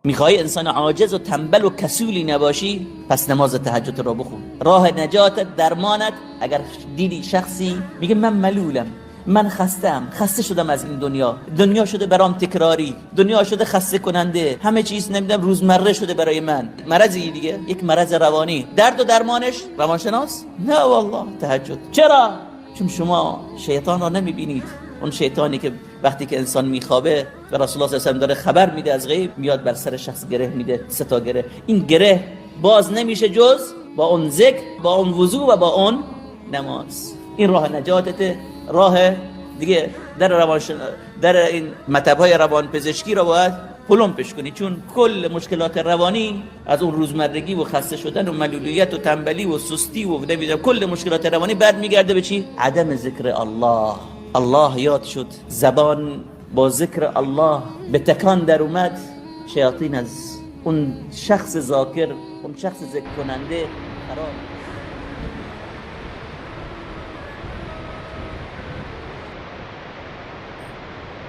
میخوای انسان عاجز و تنبل و کسولی نباشی، پس نماز تهجد را بخون. راه نجاتت، درمانت. اگر دیدی شخصی میگه من ملولم، من خستم، خسته شدم از این دنیا شده برام تکراری، دنیا شده خسته کننده، همه چیز نمیدونم روزمره شده برای من. مرضی دیگه، یک مرض روانی. درد و درمانش روانشناس؟ نه والله تهجد. چرا؟ چون شما شیطان را نمیبینید. اون شیطانی که وقتی که انسان میخوابه و رسول الله صلی الله علیه و سلم داره خبر میده از غیب، میاد بر سر شخص گره میده، 3 تا گره. این گره باز نمیشه جز با اون ذکر، با اون وضو و با اون نماز. این راه نجاتته. راه دیگه در این مطب‌های روان پزشکی رو باید پلمپش کنی، چون کل مشکلات روانی از اون روزمرگی و خسته شدن و ملولیت و تنبلی و سستی و نمیدونم کل مشکلات روانی بعد میگرده به چی؟ عدم ذکر الله. الله یاد شد، زبان با ذکر الله به تکان در اومد، شیاطین از اون شخص ذاکر، اون شخص ذکر کننده فرار